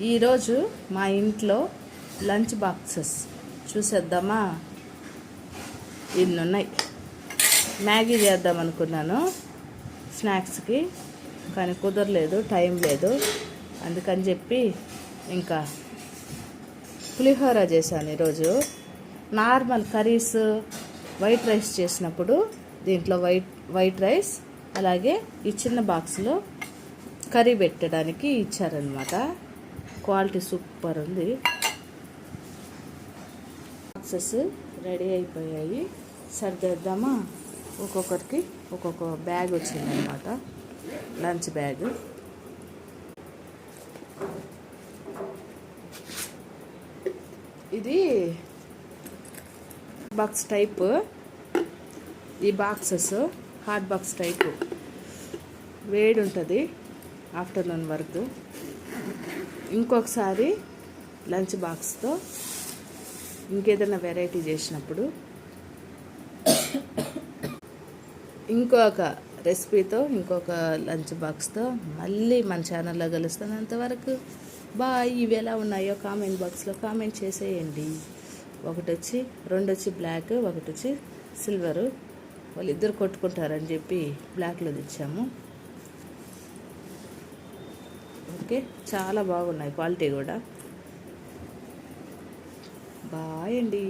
ఈరోజు మా ఇంట్లో లంచ్ బాక్సెస్ చూసేద్దామా. ఇన్ని ఉన్నాయి. మ్యాగీ చేద్దాం అనుకున్నాను స్నాక్స్కి, కానీ కుదరలేదు, టైం లేదు. అందుకని చెప్పి ఇంకా పులిహోర చేశాను ఈరోజు. నార్మల్ కర్రీస్, వైట్ రైస్ చేసినప్పుడు దీంట్లో వైట్ రైస్, అలాగే ఈ చిన్న బాక్స్లో కర్రీ పెట్టడానికి ఇచ్చారనమాట. క్వాలిటీ సూపర్ ఉంది. బాక్సెస్ రెడీ అయిపోయాయి, సర్దేద్దామా. ఒక్కొక్కరికి ఒక్కొక్క బ్యాగ్ వచ్చిందనమాట, లంచ్ బ్యాగ్. ఇది బాక్స్ టైప్. ఈ బాక్సెస్ హాట్ బాక్స్ టైపు, వేడి ఉంటుంది ఆఫ్టర్నూన్ వరకు. ఇంకొకసారి లంచ్ బాక్స్తో ఇంకేదైనా వెరైటీ చేసినప్పుడు, ఇంకొక రెసిపీతో, ఇంకొక లంచ్ బాక్స్తో మళ్ళీ మన ఛానల్లో కలుస్తాను. అంతవరకు బాయ్. ఇవి ఎలా ఉన్నాయో కామెంట్ బాక్స్లో కామెంట్ చేసేయండి. రెండు వచ్చి బ్లాక్, ఒకటి వచ్చి సిల్వరు. వాళ్ళిద్దరు కొట్టుకుంటారని చెప్పి బ్లాక్లో తెచ్చాము. ఓకే, చాలా బాగున్నాయి, క్వాలిటీ కూడా. బాయ్ అండి.